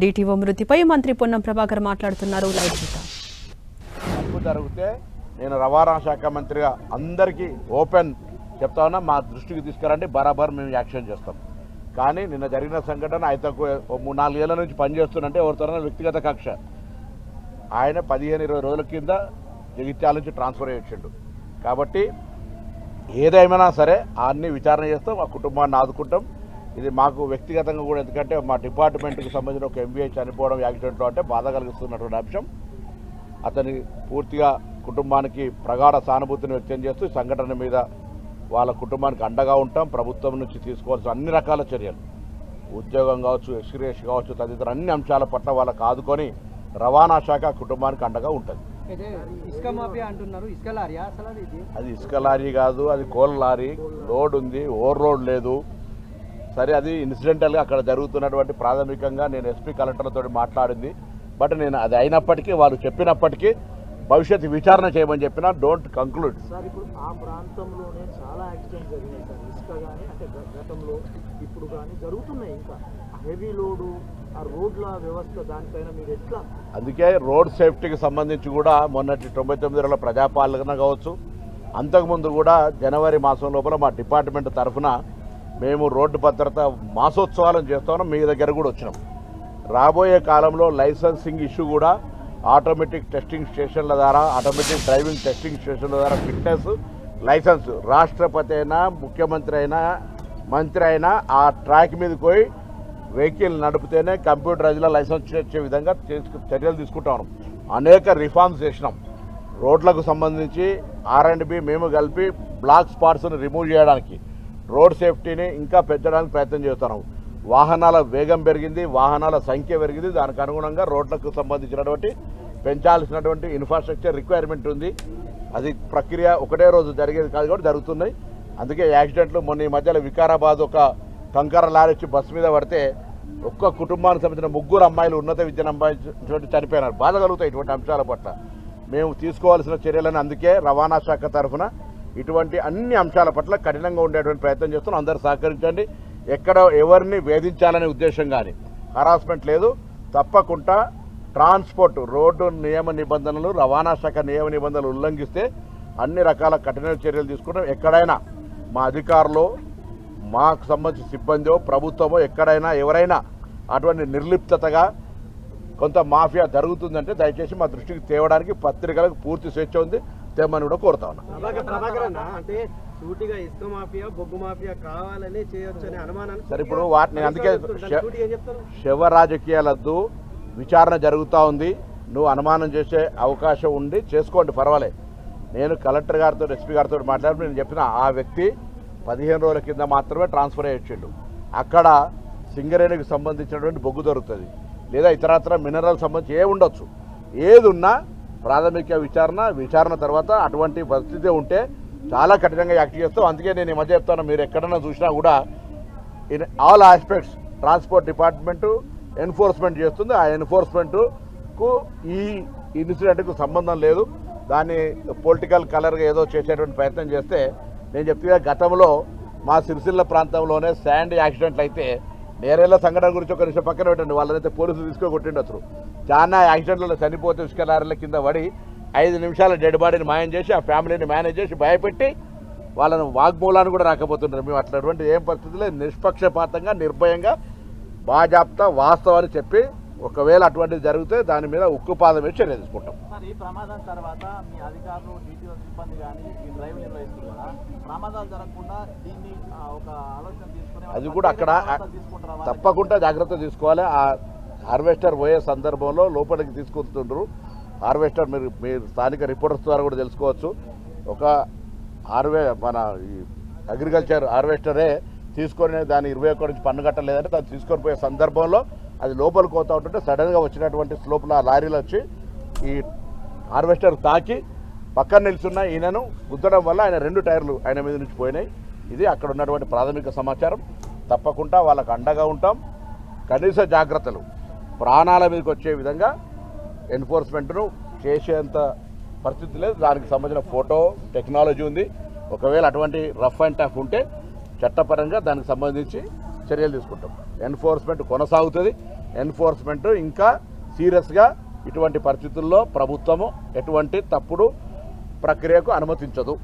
DTO మృతిపై మంత్రి పొన్నం ప్రభాకర్ మాట్లాడుతున్నారు. లైవ్ చూద్దాం. తప్పు జరిగితే నేను రవాణా శాఖ మంత్రిగా అందరికీ ఓపెన్ చెప్తా ఉన్నా, మా దృష్టికి తీసుకురండి, బరాబర్ మేము యాక్షన్ చేస్తాం. కానీ నిన్న జరిగిన సంఘటన ఆయనకు 3-4 ఏళ్ల నుంచి పనిచేస్తున్నంటే ఎవరితోనైనా వ్యక్తిగత కక్ష. ఆయన 15-20 రోజుల కింద జగిత్యాల నుంచి ట్రాన్స్ఫర్ అయ్యిండు. కాబట్టి ఏదేమైనా సరే అన్ని విచారణ చేస్తాం, ఆ కుటుంబాన్ని ఆదుకుంటాం. ఇది మాకు వ్యక్తిగతంగా కూడా, ఎందుకంటే మా డిపార్ట్మెంట్కి సంబంధించిన ఒక ఎంబీఐ చనిపోవడం యాక్సిడెంట్లో అంటే బాధ కలిగిస్తున్నటువంటి అంశం. అతని పూర్తిగా కుటుంబానికి ప్రగాఢ సానుభూతిని వ్యక్తం చేస్తూ సంఘటన మీద వాళ్ళ కుటుంబానికి అండగా ఉంటాం. ప్రభుత్వం నుంచి తీసుకోవాల్సిన అన్ని రకాల చర్యలు, ఉద్యోగం కావచ్చు, ఎక్స్గ్రేష్ కావచ్చు, తదితర అన్ని అంశాల పట్ల వాళ్ళకు ఆదుకొని రవాణా శాఖ కుటుంబానికి అండగా ఉంటుంది. అది ఇసుక లారీ కాదు, అది కోల లారీ. లోడ్ ఉంది, ఓవర్ లోడ్ లేదు. సరే, అది ఇన్సిడెంటల్గా అక్కడ జరుగుతున్నటువంటి ప్రాథమికంగా నేను ఎస్పీ కలెక్టర్లతో మాట్లాడింది. బట్ నేను అది అయినప్పటికీ వాళ్ళు చెప్పినప్పటికీ భవిష్యత్తు విచారణ చేయమని చెప్పినా డోంట్ కంక్లూడ్. సార్, ఇప్పుడు ఆ ప్రాంతంలోనే చాలా యాక్సిడెంట్స్ జరిగినాయి సార్. ఇసుక కానీ అంటే గతంలో ఇప్పుడు కానీ జరుగుతున్నాయి. ఇంకా హెవీ లోడు, ఆ రోడ్ల వ్యవస్థ, దానిపైన మీరు ఎట్లా? అందుకే రోడ్ సేఫ్టీకి సంబంధించి కూడా మొన్నటి 99 రోజుల ప్రజాపాలన కావచ్చు, అంతకుముందు కూడా జనవరి మాసం లోపల మా డిపార్ట్మెంట్ తరఫున మేము రోడ్డు భద్రత మాసోత్సవాలను చేస్తామని మీ దగ్గర కూడా వచ్చినాం. రాబోయే కాలంలో లైసెన్సింగ్ ఇష్యూ కూడా ఆటోమేటిక్ టెస్టింగ్ స్టేషన్ల ద్వారా, ఆటోమేటిక్ డ్రైవింగ్ టెస్టింగ్ స్టేషన్ల ద్వారా ఫిట్నెస్ లైసెన్స్ రాష్ట్రపతి అయినా, ముఖ్యమంత్రి అయినా, మంత్రి అయినా ఆ ట్రాక్ మీదకి పోయి వెహికల్ నడిపితేనే కంప్యూటరైజ్లో లైసెన్స్ వచ్చే విధంగా చర్యలు తీసుకుంటాం. అనేక రిఫార్మ్స్ చేసినాం. రోడ్లకు సంబంధించి R&B మేము కలిపి బ్లాక్ స్పాట్స్ను రిమూవ్ చేయడానికి, రోడ్ సేఫ్టీని ఇంకా పెంచడానికి ప్రయత్నం చేస్తున్నాం. వాహనాల వేగం పెరిగింది, వాహనాల సంఖ్య పెరిగింది. దానికి అనుగుణంగా రోడ్లకు సంబంధించినటువంటి పెంచాల్సినటువంటి ఇన్ఫ్రాస్ట్రక్చర్ రిక్వైర్మెంట్ ఉంది. అది ప్రక్రియ ఒకటే రోజు జరిగేది కాదు కాబట్టి జరుగుతున్నాయి. అందుకే యాక్సిడెంట్లు మొన్న ఈ మధ్యలో వికారాబాద్ ఒక కంకర లారీ వచ్చి బస్సు మీద పడితే ఒక్క కుటుంబానికి సంబంధించిన 3 అమ్మాయిలు ఉన్నత విద్యను సంపాదించినటువంటి చనిపోయినారు. బాధ కలుగుతాయి ఇటువంటి అంశాల పట్ల. మేము తీసుకోవాల్సిన చర్యలను అందుకే రవాణా శాఖ తరఫున ఇటువంటి అన్ని అంశాల పట్ల కఠినంగా ఉండేటువంటి ప్రయత్నం చేస్తున్నాం. అందరూ సహకరించండి. ఎక్కడ ఎవరిని వేధించాలనే ఉద్దేశం కానీ హరాస్మెంట్ లేదు. తప్పకుండా ట్రాన్స్పోర్ట్ రోడ్డు నియమ నిబంధనలు, రవాణా శాఖ నియమ నిబంధనలు ఉల్లంఘిస్తే అన్ని రకాల కఠిన చర్యలు తీసుకుంటాం. ఎక్కడైనా మా అధికారులు, మాకు సంబంధించిన సిబ్బందో, ప్రభుత్వమో ఎక్కడైనా ఎవరైనా అటువంటి నిర్లిప్తగా కొంత మాఫియా జరుగుతుందంటే దయచేసి మా దృష్టికి తేవడానికి పత్రికలకు పూర్తి స్వేచ్ఛ ఉంది, తెమ్మని కూడా కోరుతా ఉన్నా. అంటే సూటిగా ఇసుక మాఫియా, బొగ్గు మాఫియా కావాలనే చేయొచ్చనే అనుమానాన్ని సరే, ఇప్పుడు వాటిని అందుకే శవ రాజకీయాలద్దు, విచారణ జరుగుతూ ఉంది. నువ్వు అనుమానం చేసే అవకాశం ఉండి చేసుకోండి, పర్వాలేదు. నేను కలెక్టర్ గారితో, ఎస్పీ గారితో మాట్లాడి నేను చెప్పిన ఆ వ్యక్తి 15 రోజుల కింద మాత్రమే ట్రాన్స్ఫర్ అయ్యిండు. అక్కడ సింగరేణికి సంబంధించినటువంటి బొగ్గు దొరుకుతుంది, లేదా ఇతరత్ర మినరల్ సంబంధించి ఉండొచ్చు. ఏది ఉన్నా ప్రాథమిక విచారణ తర్వాత అటువంటి పరిస్థితి ఉంటే చాలా కఠినంగా యాక్ట్ చేస్తాం. అందుకే నేను ఈ మధ్య చెప్తాను, మీరు ఎక్కడైనా చూసినా కూడా in all aspects transport department enforcement చేస్తుంది. ఆ ఎన్ఫోర్స్మెంట్కు ఈ ఇన్సిడెంట్కు సంబంధం లేదు. దాన్ని పొలిటికల్ కలర్గా ఏదో చేసేటువంటి ప్రయత్నం చేస్తే, నేను చెప్తే గతంలో మా సిరిసిల్ల ప్రాంతంలోనే శాండ్ యాక్సిడెంట్లు అయితే, నేరేళ్ల సంఘటన గురించి ఒక నిమిషం పక్కన పెట్టండి, వాళ్ళనైతే పోలీసులు తీసుకొని కొట్టిండొచ్చు. చాలా యాక్సిడెంట్లలో చనిపోతే ఇసుక లారీల కింద పడి 5 నిమిషాల డెడ్ బాడీని మాయం చేసి ఆ ఫ్యామిలీని మేనేజ్ చేసి భయపెట్టి వాళ్ళను వాగ్మూలాన్ని కూడా రాకపోతున్నారు. మేము అట్లాంటి ఏం పరిస్థితుల్లో నిష్పక్షపాతంగా, నిర్భయంగా, బాజాప్తా వాస్తవాన్ని చెప్పి ఒకవేళ అటువంటిది జరిగితే దాని మీద ఉక్కుపాదం వేసి చర్య తీసుకుంటాం. ఈ ప్రమాదం తర్వాత మీ అధికారులు, DTO సిబ్బంది కానీ ఈ డ్రైవ్ నిర్వహిస్తారు కదా, ప్రమాదాలు జరగకుండా దీన్ని ఒక ఆలోచన తీసుకుని అది కూడా అక్కడ తప్పకుండా జాగ్రత్త తీసుకోవాలి. ఆ హార్వెస్టర్ పోయే సందర్భంలో లోపలికి తీసుకుంటుండ్రు. హార్వెస్టర్ మీరు స్థానిక రిపోర్టర్స్ ద్వారా కూడా తెలుసుకోవచ్చు. ఒక మన ఈ అగ్రికల్చర్ హార్వెస్టరే తీసుకొని దాన్ని 21 నుంచి పన్ను కట్టలేదంటే దాన్ని తీసుకొని పోయే సందర్భంలో అది లోపలికి పోతూ ఉంటుంటే సడన్గా వచ్చినటువంటి స్లోప్లో లారీలు వచ్చి ఈ హార్వెస్టర్ తాకి పక్కన నిల్చున్న ఈయనను గుద్దడం వల్ల ఆయన 2 టైర్లు ఆయన మీద నుంచి పోయినాయి. ఇది అక్కడ ఉన్నటువంటి ప్రాథమిక సమాచారం. తప్పకుండా వాళ్ళకు అండగా ఉంటాం. కనీస జాగ్రత్తలు ప్రాణాల మీదకి వచ్చే విధంగా ఎన్ఫోర్స్మెంట్ను చేసేంత పరిస్థితి లేదు. దానికి సంబంధించిన ఫోటో టెక్నాలజీ ఉంది. ఒకవేళ అటువంటి రఫ్ అండ్ టఫ్ ఉంటే చట్టపరంగా దానికి సంబంధించి చర్యలు తీసుకుంటాం. ఎన్ఫోర్స్మెంట్ కొనసాగుతుంది. ఎన్ఫోర్స్మెంట్ ఇంకా సీరియస్గా ఇటువంటి పరిస్థితుల్లో ప్రభుత్వము ఎటువంటి తప్పుడు ప్రక్రియకు అనుమతించదు.